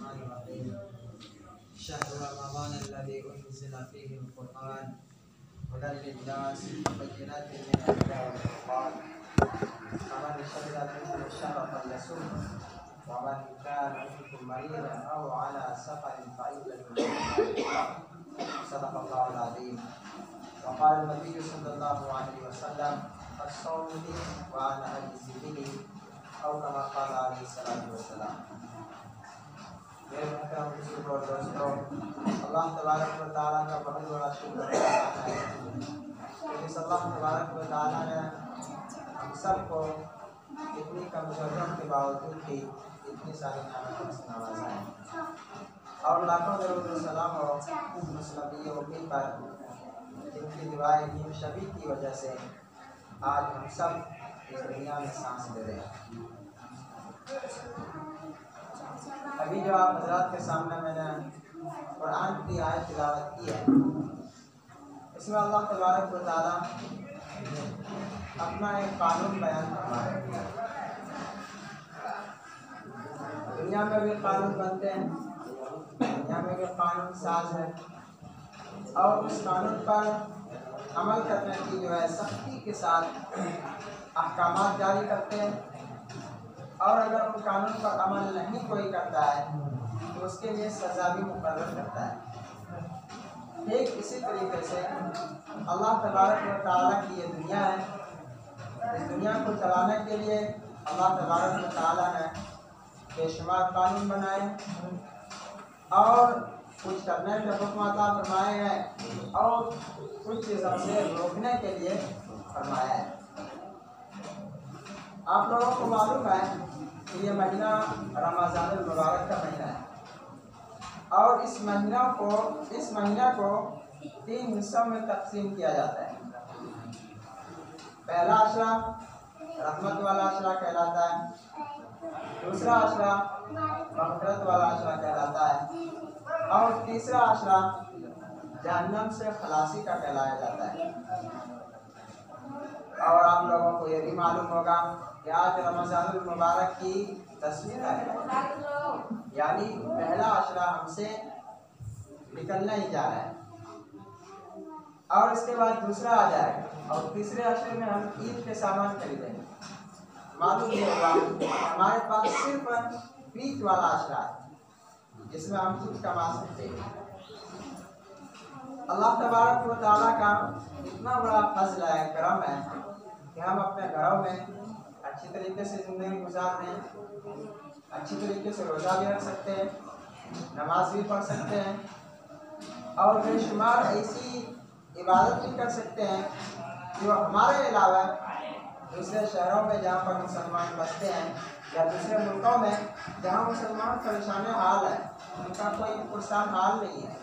बिस्मिल्लाहिर्रहमानिर्रहीम। शहर रमज़ान अल्लज़ी उन्ज़िला फ़ीहिल क़ुरआन हुदल लिन्नास वबय्यिनातिन मिनल हुदा वल फ़ुरक़ान फमन शहिदा मिनकुम अश-शहरा फ़ल्यसुमhu वमन काना मिनकुम मरीज़न अव अला सफ़रिन फ़इद्datun मिन अय्यामिन सदक़ल्लाहुल अज़ीम। वक़ाल नबी सल्लल्लाहु अलैहि वसल्लम अस्सौमु ली व अना अजज़ी बिही औ कमा क़ाल अलैहि सल्लल्लाहु अलैहि वसल्लम। मेरे मोहतरम बुजुर्गों और दोस्तों, अल्लाह तबारक व तआला का बहुत बड़ा शुक्र है कि अल्लाह तबारक व तआला ने हम सबको इतनी कमजोरियों के बावजूद भी इतनी सारी नेमतों से नवाजा है और लाखों दरूद सलाम हो उस नबी उम्मी पर जिनकी दुआएं नीम शबी की वजह से आज हम सब इस दुनिया में सांस ले रहे हैं। अभी जो आप हज़रात के सामने मैंने कुरान की आयत तिलावत की है, इसमें अल्लाह तबारक व तआला अपना एक कानून बयान फरमा रहे हैं। दुनिया में भी कानून बनते हैं, दुनिया में भी कानून साज है और उस कानून पर अमल करने की जो है सख्ती के साथ अहकामात जारी करते हैं और अगर उन कानून पर अमल नहीं कोई करता है तो उसके लिए सज़ा भी मुकर्रर करता है। ठीक इसी तरीके से अल्लाह तबारक व तआला की ये दुनिया है। इस दुनिया को चलाने के लिए अल्लाह तबारक व तआला ने बेशुमार कानून बनाए और कुछ करने के हुक्म अता फरमाए हैं और कुछ चीज़ों से रोकने के लिए फरमाया है। आप लोगों को मालूम है कि ये महीना रमज़ानुल मुबारक का महीना है और इस महीना को 3 हिस्सों में तकसीम किया जाता है। पहला अशरा रहमत वाला अशरा कहलाता है, दूसरा अशरा मग़फ़िरत वाला अशरा कहलाता है और तीसरा अशरा जहन्नम से खलासी का कहलाया जाता है। और आप लोगों को ये भी मालूम होगा कि आज रमज़ानुल मुबारक की 10वीं तारीख है, यानी पहला अशरा हमसे निकलने ही जा रहा है और इसके बाद दूसरा आ जाएगा और तीसरे अशरे में हम ईद के सामान खरीदेंगे। मालूम ये होगा हमारे पास सिर्फ बीच वाला अशरा है जिसमें हम कुछ कमा सकते हैं। अल्लाह तबारक व तआला का इतना बड़ा फज़ल है, करम है कि हम अपने घरों में अच्छी तरीके से ज़िंदगी गुजार रहे हैं, अच्छी तरीके से रोज़ा भी रख सकते हैं, नमाज भी पढ़ सकते हैं और बेशुमार ऐसी इबादत भी कर सकते हैं जो हमारे अलावा दूसरे शहरों में जहाँ पर मुसलमान बसते हैं या दूसरे मुल्कों में जहाँ मुसलमान परेशान हाल है, उनका कोई पुरसान हाल नहीं है।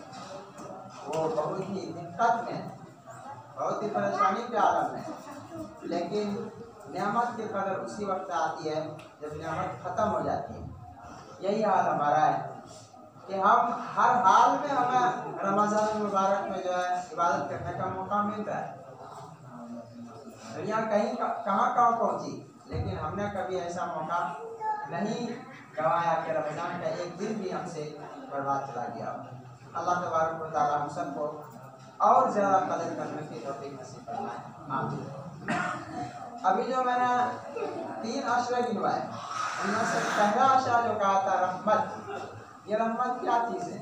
वो बहुत ही दिक्कत में, बहुत ही परेशानी के आलम में, लेकिन नेमत की कदर उसी वक्त आती है जब नेमत ख़त्म हो जाती है। यही हाल हमारा है कि हम हर हाल में हमें रमज़ान मुबारक में जो है इबादत करने का मौका मिल रहा है। दुनिया कहाँ पहुँची, लेकिन हमने कभी ऐसा मौका नहीं गंवाया कि रमज़ान का एक दिन भी हमसे बर्बाद चला गया। अल्लाह तबारक व तआला हम सबको और ज़्यादा कदर करने की तौफीक नसीब फरमाए, आमीन। अभी जो मैंने 3 अशरे गिनवाए उनमें से पहला अशरा जो कहा था रहमत, ये रहमत क्या चीज़ है?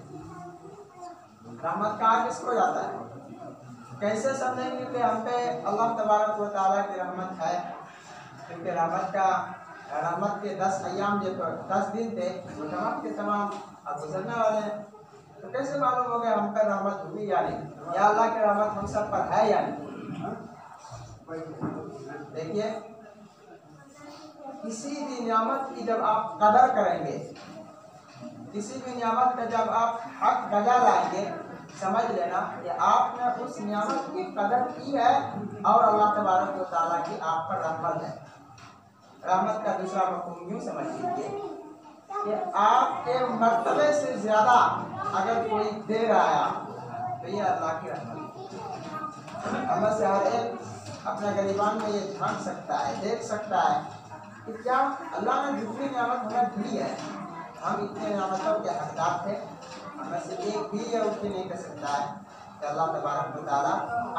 रहमत कहा किसको जाता है? कैसे समझेंगे कि हम पे अल्लाह तबारक व तआला की रहमत है? क्योंकि रहमत के 10 अय्याम जो 10 दिन थे वो तमाम के तमाम अब गुजरने वाले हैं, तो कैसे मालूम हो गया हम पर रहमत हुई या नहीं, या अल्लाह की रहमत हम सब पर है या नहीं? देखिए, किसी भी नियामत की जब आप कदर करेंगे, किसी भी नियामत का जब आप हक बजा लाएंगे, समझ लेना कि आपने उस नियामत की कदर की है और अल्लाह तबारक व तआला की आप पर रहमत है। रहमत का दूसरा मफ़हूम यूँ समझ लीजिए कि आपके मर्तबे से ज़्यादा अगर कोई दे रहा है तो ये अल्लाह की रहमत है। हमें से हर एक अपने गरीबान में ये झांक सकता है, देख सकता है कि क्या अल्लाह ने जितनी नियामत हमें दी है हम इतने नियामतों के हकदार थे, हमें से एक भी ये उठ के नहीं कर सकता है कि अल्लाह तबारक व तआला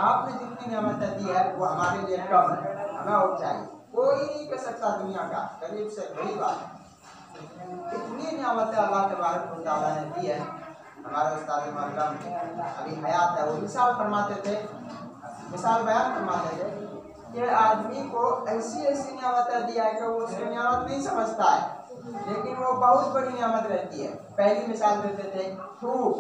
आपने जितनी नियामतें दी है वो हमारे लिए कम है, हमें और चाहिए। कोई नहीं कर सकता दुनिया का गरीब से गरीब आदमी, इतनी नियामतें अल्लाह तबारक व तआला ने दी है। हमारे उस्ताद मोहतरम अभी हयात है, वो मिसाल फरमाते थे, मिसाल बयान फरमाते थे कि आदमी को ऐसी ऐसी नियामतें दी है कि वो उसकी नियामत नहीं समझता है, लेकिन वो बहुत बड़ी नियामत रहती है। पहली मिसाल देते थे थूक,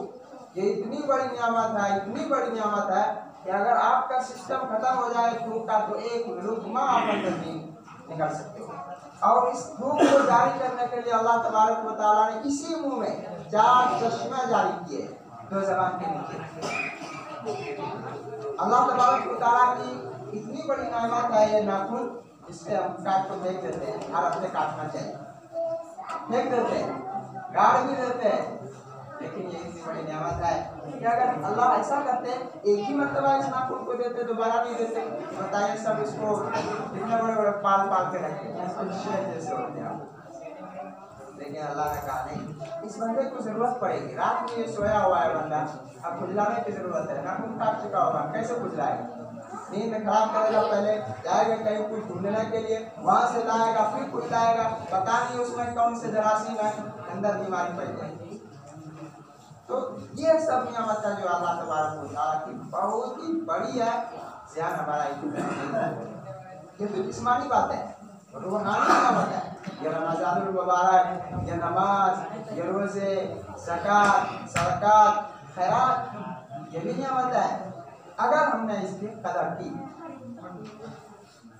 ये इतनी बड़ी नियामत है, इतनी बड़ी नियामत है कि अगर आपका सिस्टम खत्म हो जाए थूक का तो एक लुकमा आप अंदर निकल सकते हो। और इस थूक को जारी करने के लिए अल्लाह तबारक व तआला ने इसी मुंह में 4 चश्मे जारी किए, 2 ज़बान के नीचे। अल्लाह तबारक व तआला की इतनी बड़ी नेमत है ये नाखून, जिससे हम काट को फेंक देते हैं, हर हफ्ते काटना चाहिए, फेंक देते हैं, गाड़ भी देते हैं, लेकिन ये इतनी बड़ी नेमत है कि अगर अल्लाह ऐसा करते एक ही मरतबा इस नाखून को देते, दोबारा नहीं देते, बताइए सब इसको इतने बड़े बड़े पाल पाल के रखते हैं जैसे होते हैं। लेकिन अल्लाह ने कहा नहीं, इस बंदे को जरूरत पड़ेगी, रात में ये सोया हुआ है बंदा, अब खुजलाने की जरूरत है, नाखून काट चुका होगा, कैसे खुजलाएगा? नींद खराब करेगा, पहले जाएगा कहीं कुछ ढूंढने के लिए, वहां से लाएगा, फिर खुजलाएगा, पता नहीं उसमें कौन से जरासीम है, अंदर बीमारी पड़ जाएगी। तो ये सब नियामत है जो अल्लाह तबारक व तआला की बहुत ही बड़ी है, ध्यान हमारा ये तो जिस्मानी बात है, रूहानी नियामत है। ये रमज़ानुल मुबारक, ये नमाज, ये रोजे, ज़कात, सदक़ात, खैरात, ये भी नियामत है। अगर हमने इसकी कदर की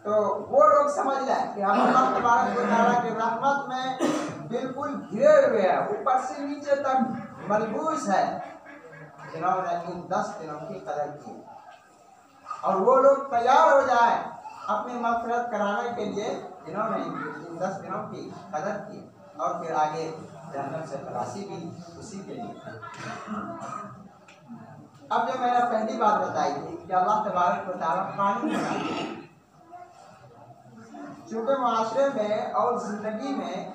तो वो लोग समझ लें कि हम अल्लाह तबारक व तआला की रहमत में बिल्कुल घिरे हुए हैं, ऊपर से नीचे तक मलबूस है, जिन्होंने इन 10 दिनों की कदर की। और वो लोग तैयार हो जाए अपनी मग़फ़िरत कराने के लिए, जिन्होंने इन 10 दिनों की कदर की, और फिर आगे जन्नत से तलाशी भी उसी के लिए। अब जो मैंने पहली बात बताई थी कि अल्लाह तबारक व तआला कानून बनाते हैं, चूँकि माशरे में और ज़िंदगी में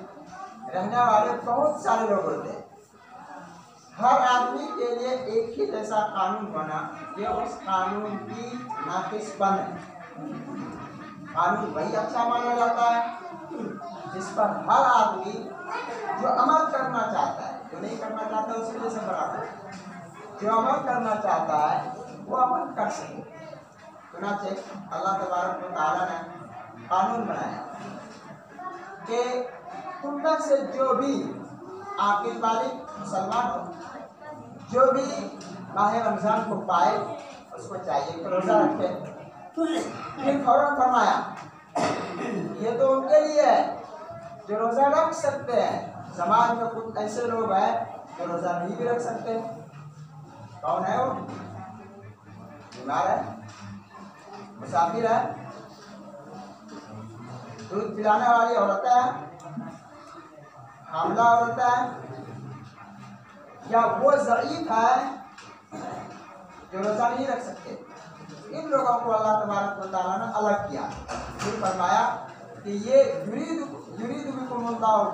रहने वाले बहुत सारे लोग होते हैं, हर आदमी के लिए एक ही जैसा कानून बना, ये उस कानून की नाक़िसपन है। कानून वही अच्छा माना जाता है जिस पर हर आदमी जो अमल करना चाहता है, जो नहीं करना चाहता उसी वजह से बराबर है, जो अमल करना चाहता है वो अमल कर सके। चुनांचे अल्लाह तबारक व तआला ने कानून बनाया कि तुम में से जो भी आकिल बालिग मुसलमान हो, जो भी माह रमज़ान को पाए, उसको चाहिए कि रोज़ा रखे। फिर फौरन फरमाया ये तो उनके लिए है जो रोज़ा रख सकते हैं। समाज में कुछ ऐसे लोग हैं जो रोज़ा नहीं भी रख सकते। कौन है वो? बीमार है, मुसाफिर है, दूध पिलाने वाली औरत है, हामला औरत है, या वो ज़ईफ़ है जो रोज़ा नहीं रख सकते। इन लोगों को अल्लाह तबारक व तआला ने अलग किया, फिर फरमाया कि ये युरीदु बिकुमुल्लाहु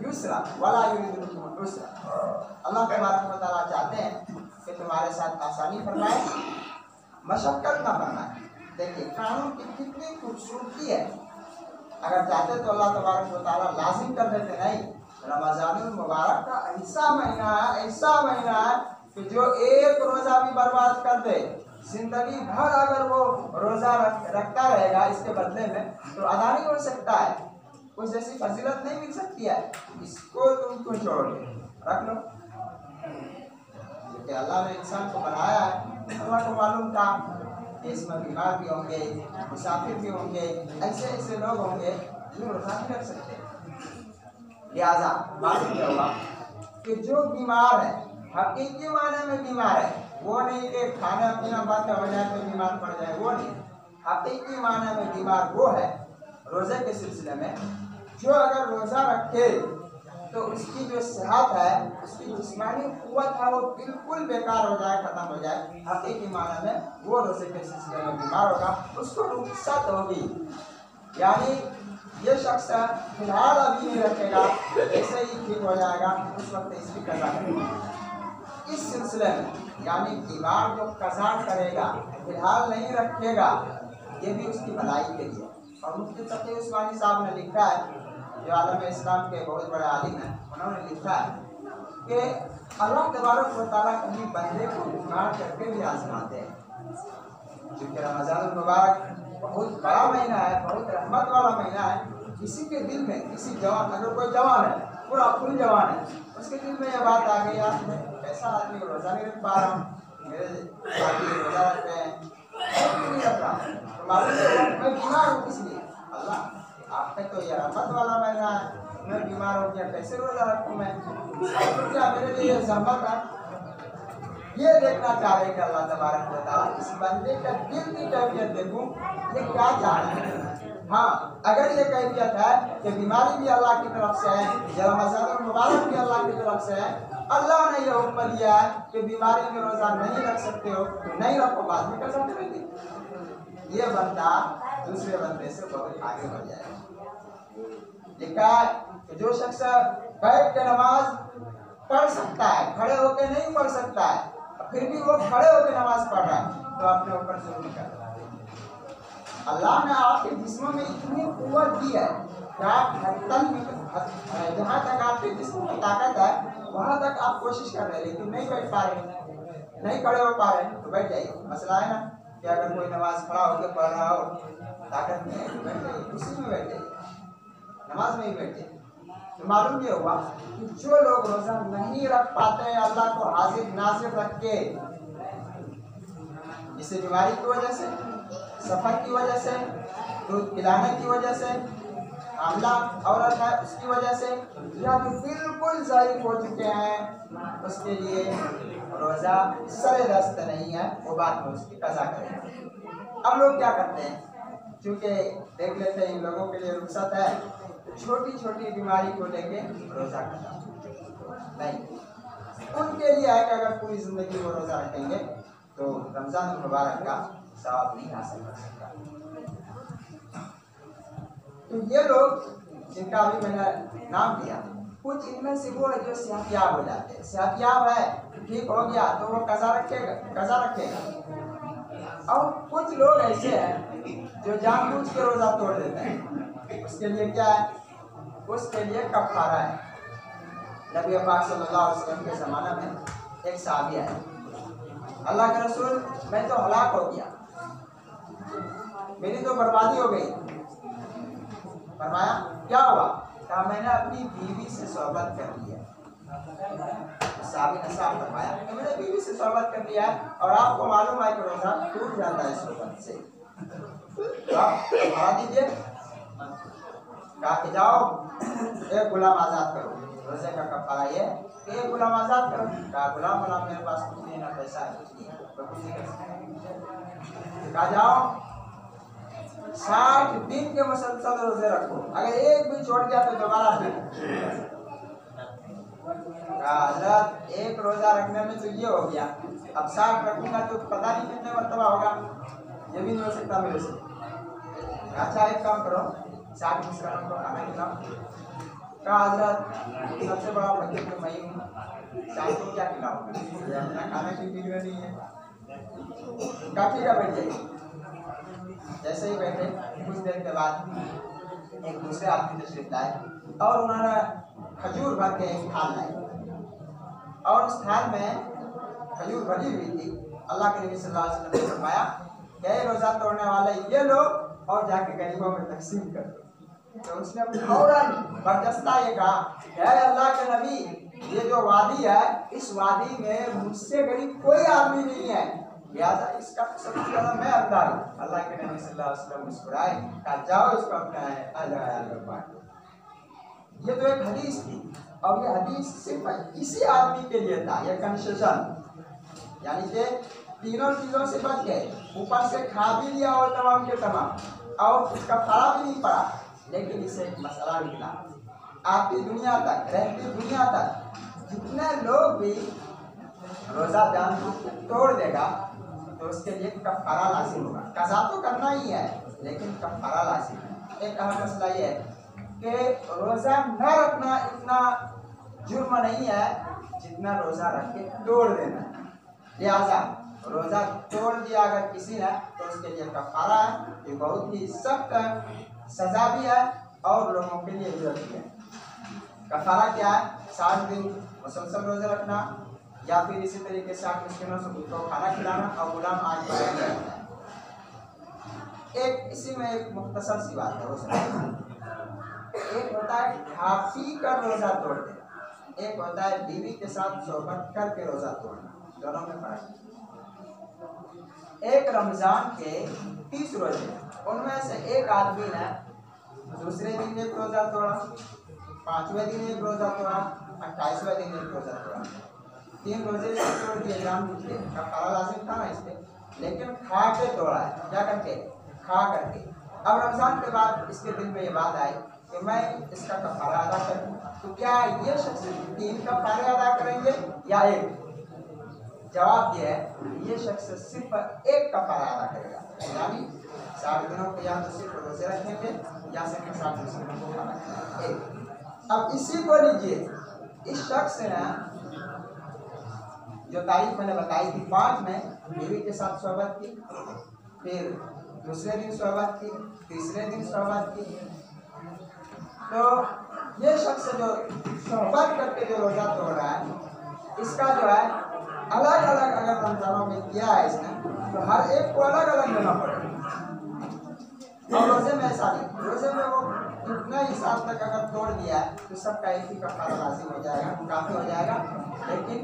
युस्रा वला युरीदु बिकुमुल उसरा। अल्लाह तबारक व तआला चाहते हैं कि तुम्हारे साथ आसानी फरमाए, मशक्क़त ना फरमाए। देखिए कानून की कितनी खूबसूरती है। अगर चाहते तो अल्लाह तबारक व तआला लाजिम कर देते, नहीं। रमज़ानुल मुबारक का ऐसा महीना है कि जो एक रोज़ा भी बर्बाद कर दे, जिंदगी भर अगर वो रोज़ा रखता रहेगा इसके बदले में, तो अदा नहीं हो सकता है, कुछ जैसी फजीलत नहीं मिल सकती है। इसको तुम क्यों छोड़ोगे, रख लो। क्योंकि अल्लाह ने इंसान को बनाया है, अल्लाह को मालूम था कि इसमें बीमार भी होंगे, मुसाफिर भी होंगे, ऐसे ऐसे लोग होंगे जो रोज़ा नहीं रख सकते। लिहाजा मालूम क्या होगा कि जो बीमार है, हकीकी माने में बीमार है, वो नहीं कि खाना पीना बंद हो जाए तो बीमार पड़ जाए, वो नहीं। हकीकी माने में बीमार वो है रोज़े के सिलसिले में जो अगर रोज़ा रखे तो उसकी जो सेहत है, उसकी जिस्मानी कुव्वत है, वो बिल्कुल बेकार हो जाए, ख़त्म हो जाए। हकीकी माने में वो रोज़े के सिलसिले में बीमार होगा, उसको रुखसत होगी, यानी ये शख्स फिलहाल अभी नहीं रखेगा, जैसे ही ठीक हो जाएगा उस वक्त इसकी कज़ा करेगा। इस सिलसिले में यानी बीमार जो कज़ा करेगा, फिलहाल नहीं रखेगा, ये भी उसकी भलाई के लिए। और मुफ्ती तकी उस्मानी साहब ने लिखा है, जो आलम इस्लाम के बहुत बड़े आलिम हैं, उन्होंने लिखा है कि अल्लाह तबारक व तआला कभी बंदे को बीमार करके भी आजमाते हैं। क्योंकि रमज़ान मुबारक बहुत बड़ा महीना है, बहुत रहमत वाला महीना है। किसी के दिल में, किसी जवान, अगर कोई जवान है, पूरा फुल जवान है, उसके दिल में यह बात आ गई, यार मैं ऐसा आदमी रोज़ा नहीं रख पा रहा हूँ, मेरे साथी रोज़ा रखते हैं, नहीं रख रहा, तो मालूम है मैं बीमार हूँ। इसलिए अल्लाह आपका तो यह रहमत वाला महीना है, मैं बीमार हो गया, कैसे रोज़ा रखूँ मैं? तो क्या मेरे लिए ज़हमत है? ये देखना चाह रहे कि अल्लाह तबारक व तआला इस बंदे का दिल की कैफियत देखूं, ये क्या चाह रहे हैं। हाँ, अगर ये कैफियत है कि बीमारी भी अल्लाह की तरफ से है, रमज़ान मुबारक भी अल्लाह की तरफ से है, अल्लाह ने यह हुक्म दिया है कि बीमारी में रोज़ा नहीं रख सकते हो तो नहीं रखो, बाद में कैसा करेंगे? ये बंदा दूसरे बंदे से बहुत आगे बढ़ जाएगा। लिखा है कि जो शख्स बैठ के नमाज पढ़ सकता है, खड़े होकर नहीं पढ़ सकता है, फिर भी वो खड़े होकर नमाज पढ़ रहा है, तो अपने ऊपर जुल्म कर रहा है। अल्लाह ने आपके जिस्म में इतनी कुव्वत दी है कि आप जहाँ तक आपके जिस्म में ताकत है वहाँ तक आप कोशिश कर रहे हैं, लेकिन नहीं बैठ पा रहे, नहीं खड़े हो पा रहे, तो बैठ जाइए। मसला है ना कि अगर कोई नमाज खड़ा होकर पढ़ रहा हो, ताकत नहीं है तो बैठ जाइए, उसी में बैठ जाइए, नमाज में ही बैठ जाइए। तो मालूम ये हुआ कि जो लोग रोजा नहीं रख पाते हैं अल्लाह को हाजिर नाजिर रख के, इसे बीमारी की वजह से, सफर की वजह से, दूध पिलाने की वजह से, हामला औरत है उसकी वजह से, या तो बिल्कुल ज़ाइफ हो चुके हैं, उसके लिए रोजा सरे दस्त नहीं है, वो बात में उसकी कज़ा करें। अब लोग क्या करते हैं, चूँकि देख लेते हैं इन लोगों के लिए रुखसत है, छोटी छोटी बीमारी को लेके रोजा करना नहीं, उनके लिए है कि अगर पूरी जिंदगी वो रोजा रखेंगे तो रमजान मुबारक का सवाब नहीं हासिल कर सकता। तो ये लोग जिनका अभी मैंने नाम दिया, कुछ इनमें से वो है जो सेहतियाब हो जाते हैं। सेहतियाब है, ठीक हो गया तो वो कज़ा रखेगा। और कुछ लोग ऐसे हैं जो जानबूझ के रोजा तोड़ देते हैं, उसके लिए क्या है, उसके लिए कफ़ारा है। नबी पाक सल्लल्लाहु अलैहि वसल्लम के ज़माना में एक साहबी है, अल्लाह के रसूल मैं तो हलाक हो गया, मेरी तो बर्बादी हो गई। फरमाया क्या हुआ? कहा मैंने अपनी बीवी से सोहबत कर लिया। साहबी ने साफ फरमाया कि मैंने बीवी से सोहबत कर लिया और आपको मालूम है कि रोजा टूट जाता है सोहबत से, तो आप बढ़ा दीजिए। कहा कि जाओ एक गुलाम आज़ाद करो, रोजे का कफ़ारा ये एक गुलाम आज़ाद करो। कहा गुलाम मेरे पास कुछ नहीं, ना पैसा है, कुछ नहीं, तो कुछ नहीं कर सकते। कहा जाओ 60 दिन के मुसलसल रोजे रखो, अगर एक भी छोड़ गया तो दोबारा फिर। हज़रत एक रोजा रखने में तो ये हो गया, अब 60 रखूंगा तो पता नहीं कितने मरतबा होगा, ये भी नहीं हो सकता मेरे से। अच्छा एक काम करो, 60 मिसरानों को खाना खिलाओ। कहा हज़रत सबसे बड़ा फकीर तो मैं हूँ, 60 को क्या खिलाऊंगा, अपना खाना की बिगड़ नहीं है। काफी का बैठ जाइए। जैसे ही बैठे कुछ देर के बाद एक दूसरे आदमी तशरीफ लाए और उन्होंने खजूर भर के एक थाल लाई और उस थाल में खजूर भरी हुई थी। अल्लाह के नबी सल्लल्लाहु अलैहि वसल्लम ने फरमाया कि रोजा तोड़ने वाले ये लोग और जाके गरीबों में तकसीम कर दो। तो उसने फौरन बरदस्ता ये कहा कि अल्लाह के नबी, ये जो वादी है इस वादी में मुझसे गरीब कोई आदमी नहीं है, लिहाजा इसका सबसे ज्यादा मैं हकदार हूँ। अल्लाह के नबी सल्लल्लाहु अलैहि वसल्लम मुस्कुराए, कहा जाओ इसको अपना ये तो एक हदीस थी और ये हदीस सिर्फ इसी आदमी के लिए था, ये कंसेशन, यानी कि तीनों चीजों से बच गए, ऊपर से खा भी लिया और तमाम के तमाम और उसका फड़ा भी नहीं पड़ा। लेकिन इसे एक मसला निकला, आती दुनिया तक, रहती दुनिया तक जितने लोग भी रोजा जान तोड़ देगा तो उसके लिए कफ़ारा लाजिम होगा। कज़ा तो करना ही है लेकिन कफ़ारा लाजिम है। एक अहम मसला ये है कि रोजा न रखना इतना जुर्म नहीं है जितना रोजा रख के तोड़ देना। लिहाजा रोजा तोड़ दिया अगर किसी ने तो उसके लिए कफारा है, ये बहुत ही सख्त सजा भी है और लोगों के लिए इज्जत भी है। कफारा क्या है? 60 दिन मुसलसल रोजा रखना या फिर इसी तरीके से 8 मिस्किनों को खाना खिलाना और गुलाम आज बनाना। एक इसी में एक मुख्तसर सी बात है, एक होता है खा पी कर रोजा तोड़ देना, एक होता है बीवी के साथ सोहबत करके रोजा तोड़ना, दोनों में फर्क है। एक रमजान के 30 रोजे, उनमें से एक आदमी ने दूसरे दिन एक रोजा तोड़ा, 5वें दिन एक रोजा तोड़ा, 28वें दिन एक रोजा तोड़ा, 3 रोजे से तोड़ दिए जान बुझ के, कफारा लाजिम था ना इस पे, लेकिन खा के तोड़ा है। क्या करके? खा करके। अब रमजान के बाद इसके दिल में ये बात आई कि मैं इसका कफारा अदा करूं, तो क्या ये शख्स 3 कफारे अदा करेंगे या एक? जवाब ये है ये शख्स सिर्फ एक कफारा अदा करेगा, यानी 60 दिनों के या तो सिर्फ रोजे रखेंगे या सिर्फ 60 दिनों को खाना खाएंगे। अब इसी को लीजिए, इस शख्स ने जो तारीख मैंने बताई थी 5 में बीवी के साथ सोहबत की, फिर दूसरे दिन सोहबत की, तीसरे दिन सोहबत की, तो ये शख्स जो सोहबत करके जो रोजा तोड़ रहा है, इसका जो है अलग अलग अगर रमजानों में किया है इसने, तो हर एक को अलग अलग देना पड़ेगा। और रोजे में ऐसा नहीं, रोजे में वो इतना हिसाब तक अगर तोड़ दिया है तो सबका एक ही कफारा लाजिम हो जाएगा, काफी हो जाएगा। लेकिन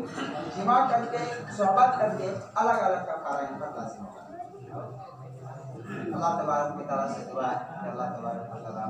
जिमा करके सोहबत करके अलग अलग कफारा इन पर लाजिम होगा। अल्लाह तबारक व तआला से दुआ है, अल्लाह तबारक व तआला